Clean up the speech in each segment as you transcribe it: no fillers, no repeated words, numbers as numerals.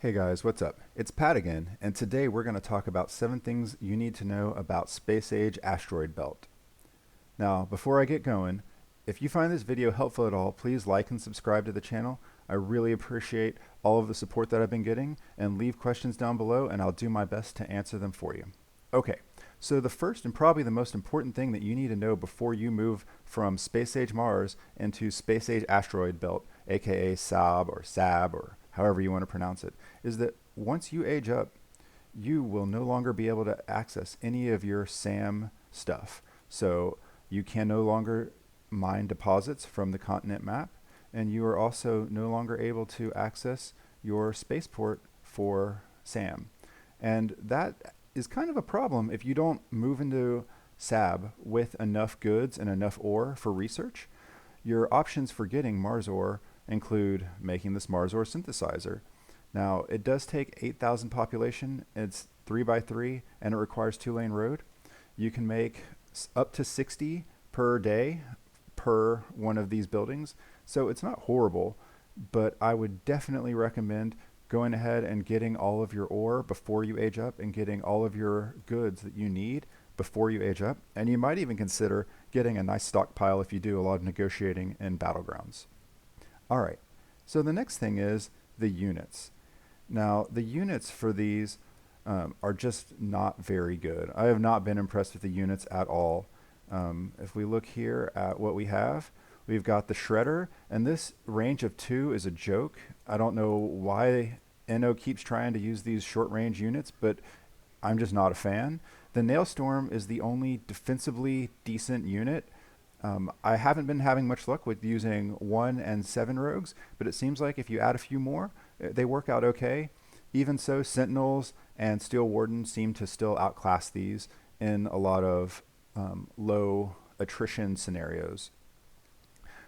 Hey guys, what's up? It's Pat again, and today we're going to talk about 7 things you need to know about Space Age Asteroid Belt. Now, before I get going, if you find this video helpful at all, please like and subscribe to the channel. I really appreciate all of the support that I've been getting, and leave questions down below and I'll do my best to answer them for you. Okay, so the first and probably the most important thing that you need to know before you move from Space Age Mars into Space Age Asteroid Belt, aka SAAB or SAAB or however you want to pronounce it, is that once you age up, you will no longer be able to access any of your SAM stuff. So you can no longer mine deposits from the continent map, and you are also no longer able to access your spaceport for SAM. And that is kind of a problem if you don't move into SAAB with enough goods and enough ore for research. Your options for getting Mars ore include making this Mars ore synthesizer. Now, it does take 8,000 population, it's 3x3, and it requires 2-lane road. You can make up to 60 per day per one of these buildings, so it's not horrible, but I would definitely recommend going ahead and getting all of your ore before you age up and getting all of your goods that you need before you age up. And you might even consider getting a nice stockpile if you do a lot of negotiating in battlegrounds. All right, so the next thing is the units. Now, the units for these are just not very good. I have not been impressed with the units at all. If we look here at what we have, we've got the Shredder, and this range of 2 is a joke. I don't know why NO keeps trying to use these short-range units, but I'm just not a fan. The Nailstorm is the only defensively decent unit. I haven't been having much luck with using 1 and 7 rogues, but it seems like if you add a few more, they work out okay. Even so, Sentinels and Steel Wardens seem to still outclass these in a lot of low attrition scenarios.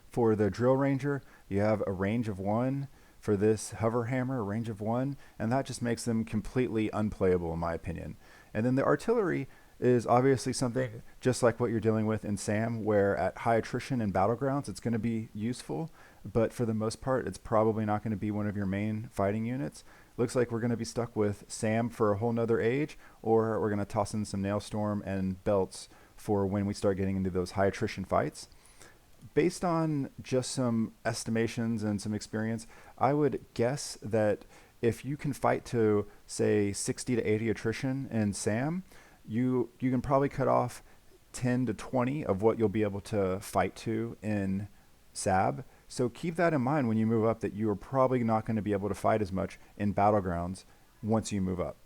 For the Drill Ranger, you have a range of 1. For this Hover Hammer, a range of 1, and that just makes them completely unplayable in my opinion. And then the Artillery is obviously something just like what you're dealing with in SAM, where at high attrition and battlegrounds it's going to be useful, but for the most part it's probably not going to be one of your main fighting units. Looks like we're going to be stuck with SAM for a whole nother age, or we're going to toss in some Nailstorm and belts for when we start getting into those high attrition fights. Based on just some estimations and some experience, I would guess that if you can fight to, say, 60 to 80 attrition in SAM, you can probably cut off 10 to 20 of what you'll be able to fight to in SAAB. So keep that in mind when you move up, that you are probably not going to be able to fight as much in battlegrounds once you move up.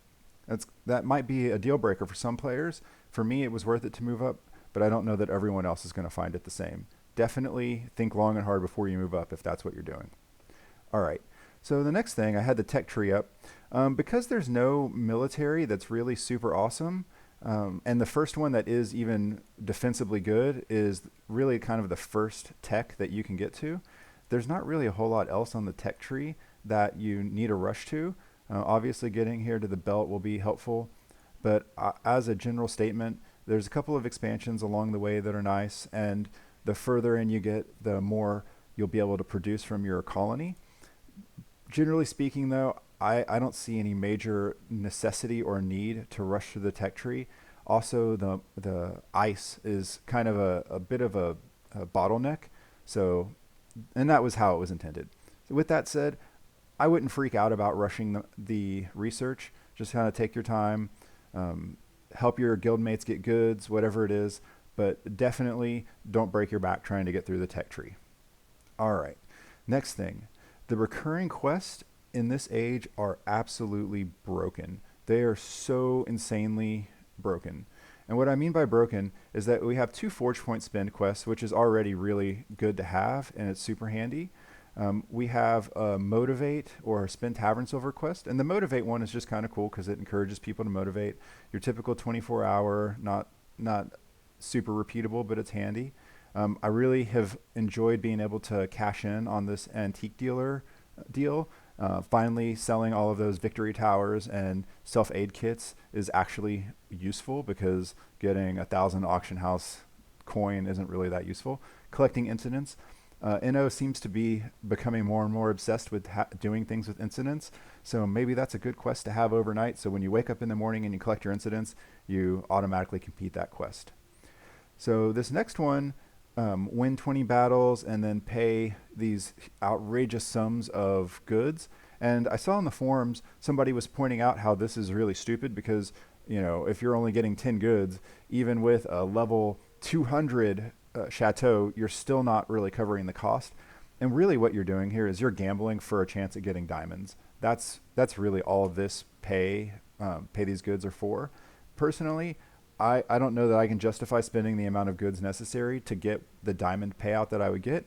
That might be a deal breaker for some players. For me, it was worth it to move up, but I don't know that everyone else is going to find it the same. Definitely think long and hard before you move up if that's what you're doing. All right, so the next thing, I had the tech tree up. Because there's no military that's really super awesome, and the first one that is even defensively good is really kind of the first tech that you can get to. There's not really a whole lot else on the tech tree that you need a rush to. Obviously getting here to the belt will be helpful, but as a general statement, there's a couple of expansions along the way that are nice, and the further in you get, the more you'll be able to produce from your colony. Generally speaking though, I don't see any major necessity or need to rush through the tech tree. Also, the ice is kind of a bit of a bottleneck, so, and that was how it was intended. So with that said, I wouldn't freak out about rushing the research. Just kind of take your time, help your guildmates get goods, whatever it is, but definitely don't break your back trying to get through the tech tree. All right, next thing, the recurring quests in this age are absolutely broken. They are so insanely broken. And what I mean by broken is that we have 2 Forge Point spend quests, which is already really good to have, and it's super handy. We have a Motivate or Spend Tavern Silver quest, and the Motivate one is just kind of cool because it encourages people to motivate. Your typical 24-hour, not super repeatable, but it's handy. I really have enjoyed being able to cash in on this antique dealer deal. Finally selling all of those victory towers and self-aid kits is actually useful, because getting 1,000 auction house coin isn't really that useful. Collecting incidents, NO seems to be becoming more and more obsessed with doing things with incidents. So maybe that's a good quest to have overnight. So when you wake up in the morning and you collect your incidents, you automatically complete that quest. So this next one, win 20 battles and then pay these outrageous sums of goods. And I saw in the forums somebody was pointing out how this is really stupid because, you know, if you're only getting 10 goods, even with a level 200 chateau, you're still not really covering the cost. And really what you're doing here is you're gambling for a chance at getting diamonds. That's really all of this pay these goods are for. Personally, I don't know that I can justify spending the amount of goods necessary to get the diamond payout that I would get,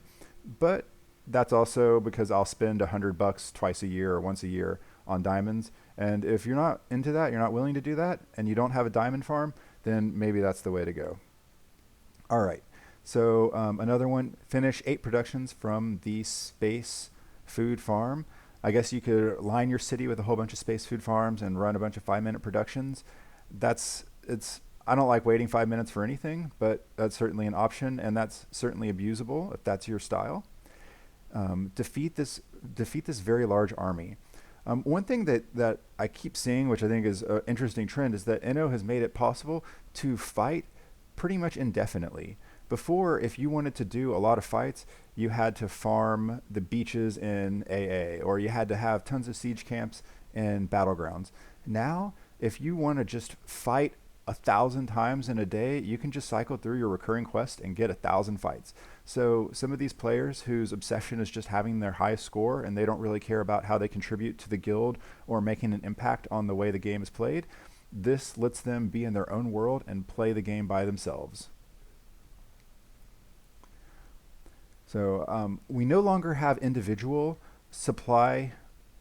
but that's also because I'll spend $100 twice a year or once a year on diamonds. And if you're not into that, you're not willing to do that, and you don't have a diamond farm, then maybe that's the way to go. All right. So another one, finish 8 productions from the space food farm. I guess you could line your city with a whole bunch of space food farms and run a bunch of 5-minute productions. I don't like waiting 5 minutes for anything, but that's certainly an option, and that's certainly abusable if that's your style. Defeat this very large army. One thing that I keep seeing, which I think is an interesting trend, is that NO has made it possible to fight pretty much indefinitely. Before, if you wanted to do a lot of fights, you had to farm the beaches in AA, or you had to have tons of siege camps in battlegrounds. Now, if you want to just fight 1,000 times in a day, you can just cycle through your recurring quest and get 1,000 fights. So some of these players whose obsession is just having their highest score and they don't really care about how they contribute to the guild or making an impact on the way the game is played, this lets them be in their own world and play the game by themselves. So we no longer have individual supply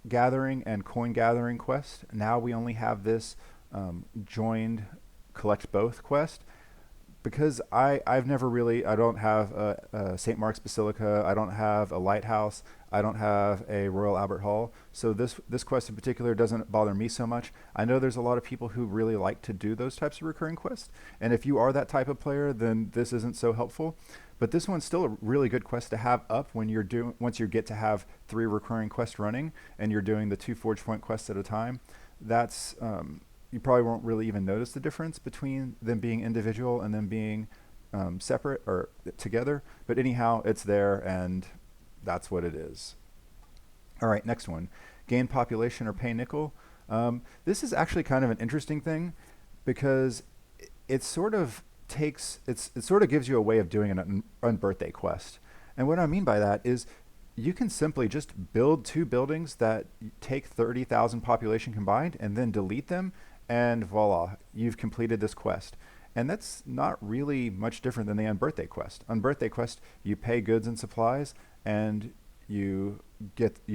gathering and coin gathering quests. Now we only have this joined collect both quest, because I don't have a St. Mark's Basilica, I don't have a lighthouse, I don't have a Royal Albert Hall, so this quest in particular doesn't bother me so much. I know there's a lot of people who really like to do those types of recurring quests, and if you are that type of player, then this isn't so helpful. But this one's still a really good quest to have up when once you get to have 3 recurring quests running and you're doing the 2 Forge Point quests at a time. That's you probably won't really even notice the difference between them being individual and them being separate or together. But anyhow, it's there, and that's what it is. All right, next one. Gain population or pay nickel. This is actually kind of an interesting thing because it sort of gives you a way of doing an unbirthday quest. And what I mean by that is you can simply just build 2 buildings that take 30,000 population combined and then delete them, and voila, you've completed this quest. And that's not really much different than the unbirthday quest. Unbirthday quest, you pay goods and supplies and you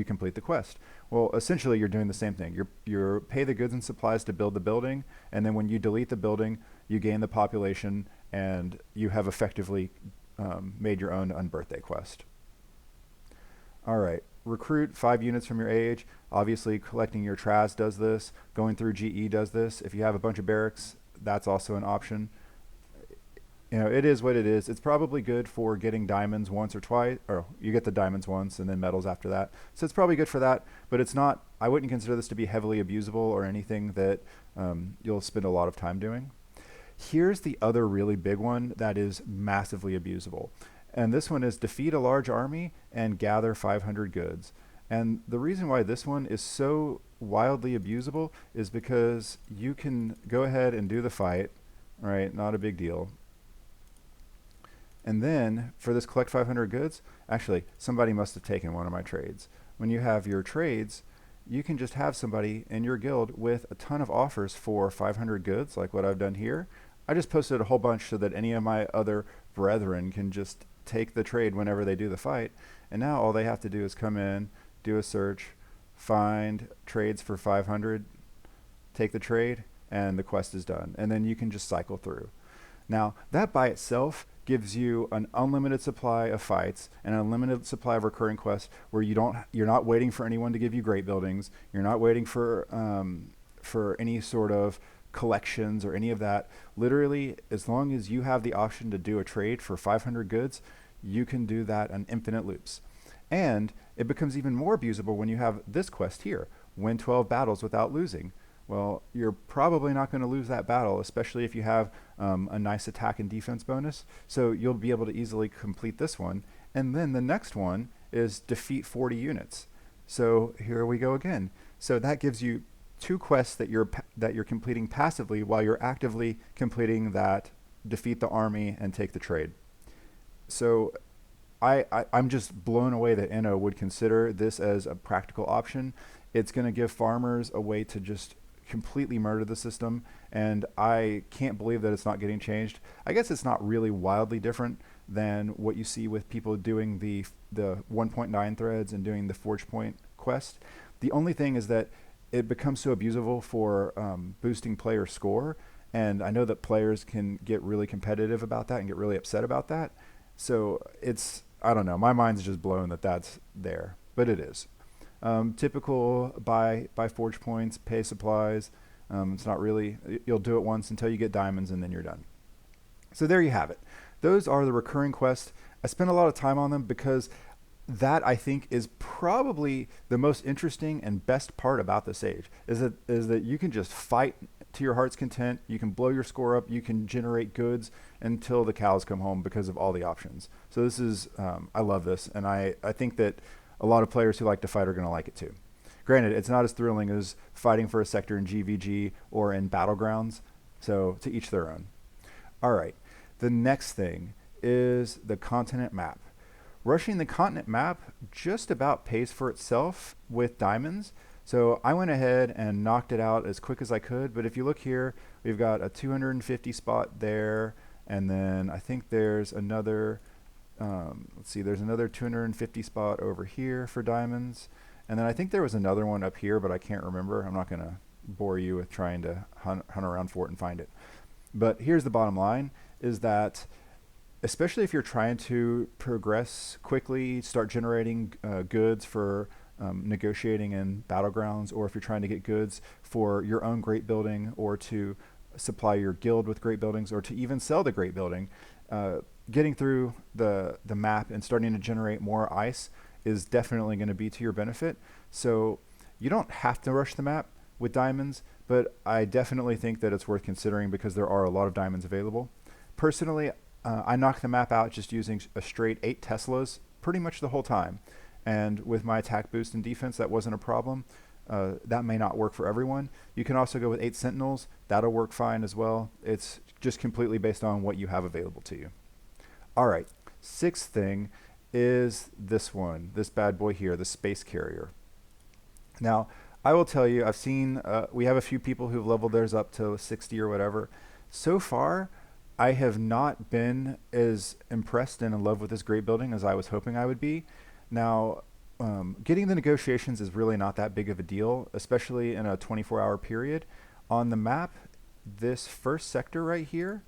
complete the quest. Well, essentially you're doing the same thing. You pay the goods and supplies to build the building, and then when you delete the building, you gain the population, and you have effectively made your own unbirthday quest. All right, recruit 5 units from your age. Obviously, collecting your TRAS does this. Going through GE does this. If you have a bunch of barracks, that's also an option. You know, it is what it is. It's probably good for getting diamonds once or twice, or you get the diamonds once and then medals after that. So it's probably good for that, but it's not, I wouldn't consider this to be heavily abusable or anything that you'll spend a lot of time doing. Here's the other really big one that is massively abusable. And this one is defeat a large army and gather 500 goods. And the reason why this one is so wildly abusable is because you can go ahead and do the fight, right? Not a big deal. And then for this collect 500 goods, actually somebody must have taken one of my trades. When you have your trades, you can just have somebody in your guild with a ton of offers for 500 goods, like what I've done here. I just posted a whole bunch so that any of my other brethren can just take the trade whenever they do the fight. And now all they have to do is come in, do a search, find trades for 500, take the trade, and the quest is done. And then you can just cycle through. Now, that by itself gives you an unlimited supply of fights and an unlimited supply of recurring quests where you're not waiting for anyone to give you great buildings. You're not waiting for any sort of collections or any of that. Literally, as long as you have the option to do a trade for 500 goods, you can do that in infinite loops. And it becomes even more abusable when you have this quest here, win 12 battles without losing. Well, you're probably not going to lose that battle, especially if you have a nice attack and defense bonus. So you'll be able to easily complete this one. And then the next one is defeat 40 units. So here we go again. So that gives you two quests that you're completing passively while you're actively completing that defeat the army and take the trade. So I'm just blown away that Inno would consider this as a practical option. It's going to give farmers a way to just completely murder the system, and I can't believe that it's not getting changed. I guess it's not really wildly different than what you see with people doing the 1.9 threads and doing the Forge Point quest. The only thing is that it becomes so abusable for boosting player score, and I know that players can get really competitive about that and get really upset about that. So it's, I don't know, my mind's just blown that that's there, but it is. Typical buy forge points, pay supplies. It's not really, you'll do it once until you get diamonds and then you're done. So there you have it. Those are the recurring quests. I spent a lot of time on them because that, I think, is probably the most interesting and best part about this age, is that you can just fight to your heart's content. You can blow your score up. You can generate goods until the cows come home because of all the options. So this is, I love this, and I think that a lot of players who like to fight are going to like it too. Granted, it's not as thrilling as fighting for a sector in GVG or in Battlegrounds, so to each their own. All right, the next thing is the continent map. Rushing the continent map just about pays for itself with diamonds. So I went ahead and knocked it out as quick as I could. But if you look here, we've got a 250 spot there. And then I think there's another, let's see, there's another 250 spot over here for diamonds. And then I think there was another one up here, but I can't remember. I'm not going to bore you with trying to hunt around for it and find it. But here's the bottom line, is that especially if you're trying to progress quickly, start generating goods for negotiating in Battlegrounds, or if you're trying to get goods for your own great building, or to supply your guild with great buildings, or to even sell the great building, getting through the map and starting to generate more ice is definitely going to be to your benefit. So you don't have to rush the map with diamonds, but I definitely think that it's worth considering because there are a lot of diamonds available. Personally, I knocked the map out just using a straight 8 Teslas pretty much the whole time. And with my attack boost and defense, that wasn't a problem. That may not work for everyone. You can also go with 8 Sentinels. That'll work fine as well. It's just completely based on what you have available to you. All right, sixth thing is this one, this bad boy here, the space carrier. Now, I will tell you, I've seen, we have a few people who've leveled theirs up to 60 or whatever. So far, I have not been as impressed and in love with this great building as I was hoping I would be. Now, getting the negotiations is really not that big of a deal, especially in a 24-hour period. On the map, this first sector right here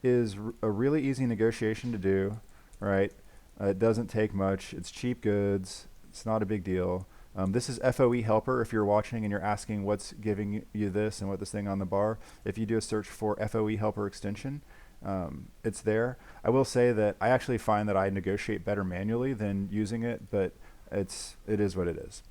is a really easy negotiation to do, right? It doesn't take much. It's cheap goods. It's not a big deal. This is FOE Helper if you're watching and you're asking what's giving you this and what this thing on the bar. If you do a search for FOE Helper extension, it's there. I will say that I actually find that I negotiate better manually than using it, but it is what it is.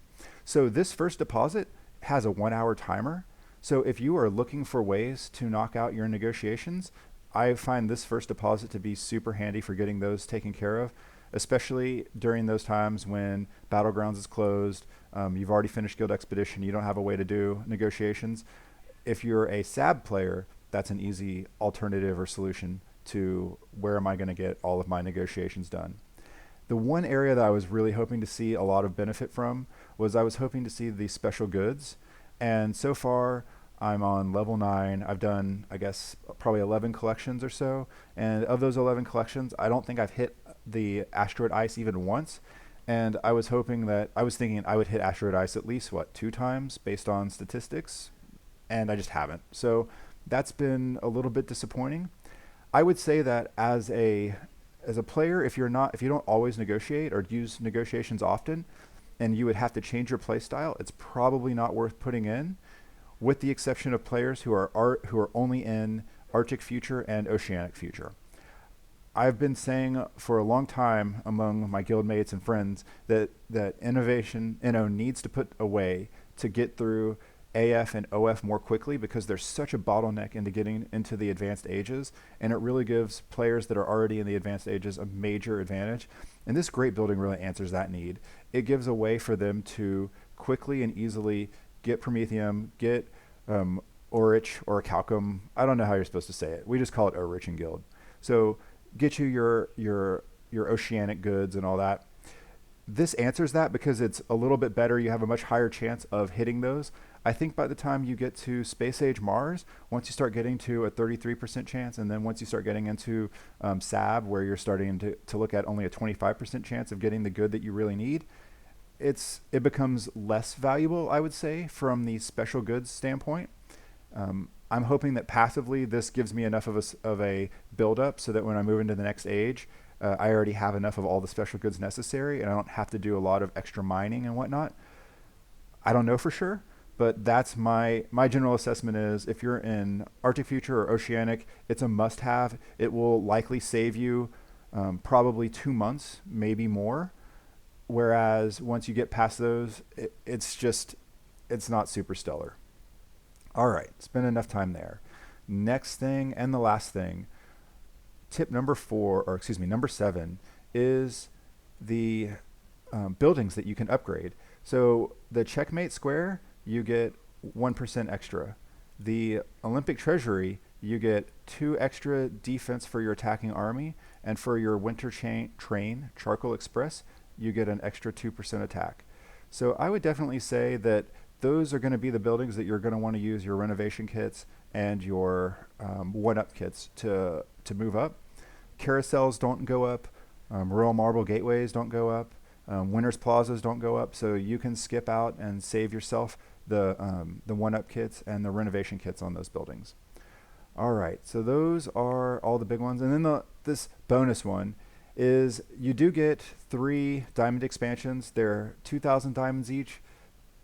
So this first deposit has a 1-hour timer. So if you are looking for ways to knock out your negotiations, I find this first deposit to be super handy for getting those taken care of, especially during those times when Battlegrounds is closed, you've already finished Guild Expedition, you don't have a way to do negotiations. If you're a SAAB player, that's an easy alternative or solution to where am I going to get all of my negotiations done. The one area that I was really hoping to see a lot of benefit from was I was hoping to see the special goods, and so far I'm on level 9. I've done, I guess, probably 11 collections or so, and of those 11 collections, I don't think I've hit the Asteroid Ice even once, and I was thinking I would hit Asteroid Ice at least, 2 times based on statistics, and I just haven't. So that's been a little bit disappointing. I would say that as a player, if you don't always negotiate or use negotiations often, and you would have to change your play style, it's probably not worth putting in, with the exception of players who are only in Arctic Future and Oceanic Future. I've been saying for a long time among my guildmates and friends that innovation, needs to put a way to get through AF and OF more quickly because there's such a bottleneck into getting into the advanced ages, and it really gives players that are already in the advanced ages a major advantage. And this great building really answers that need. It gives a way for them to quickly and easily get Promethium, get Orich or Calcum. I don't know how you're supposed to say it. We just call it Orich in Guild. So get you your oceanic goods and all that. This answers that because it's a little bit better. You have a much higher chance of hitting those. I think by the time you get to Space Age Mars, once you start getting to a 33% chance, and then once you start getting into SAAB, where you're starting to look at only a 25% chance of getting the good that you really need, it becomes less valuable, I would say, from the special goods standpoint. I'm hoping that passively this gives me enough of a build-up so that when I move into the next age, I already have enough of all the special goods necessary, and I don't have to do a lot of extra mining and whatnot. I don't know for sure, but that's my general assessment is if you're in Arctic Future or Oceanic, it's a must-have. It will likely save you probably 2 months, maybe more. Whereas once you get past those, it's not super stellar. All right, spend enough time there. Next thing and the last thing, tip number 7 is the buildings that you can upgrade. So the Checkmate Square, you get 1% extra. The Olympic Treasury, you get 2 extra defense for your attacking army, and for your Winter Train, Charcoal Express, you get an extra 2% attack. So I would definitely say that those are going to be the buildings that you're going to want to use your renovation kits and your one-up kits to move up. Carousels don't go up. Royal Marble Gateways don't go up. Winners Plazas don't go up. So you can skip out and save yourself the one-up kits and the renovation kits on those buildings. All right, so those are all the big ones. And then this bonus one is you do get 3 diamond expansions. They're 2,000 diamonds each.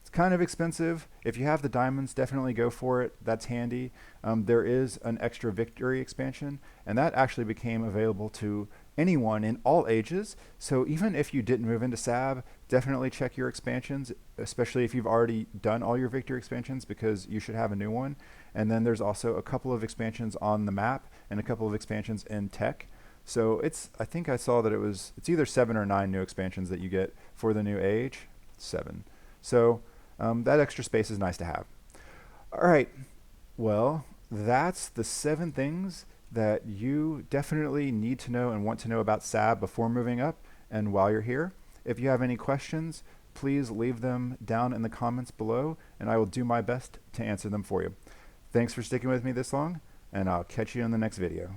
It's kind of expensive. If you have the diamonds, definitely go for it. That's handy. There is an extra victory expansion, and that actually became available to anyone in all ages. So even if you didn't move into SAAB, definitely check your expansions, especially if you've already done all your victory expansions, because you should have a new one. And then there's also a couple of expansions on the map and a couple of expansions in tech. So I think I saw that it's either 7 or 9 new expansions that you get for the new age. 7. So that extra space is nice to have. All right. Well, that's the 7 things that you definitely need to know and want to know about SAAB before moving up and while you're here. If you have any questions, please leave them down in the comments below, and I will do my best to answer them for you. Thanks for sticking with me this long, and I'll catch you in the next video.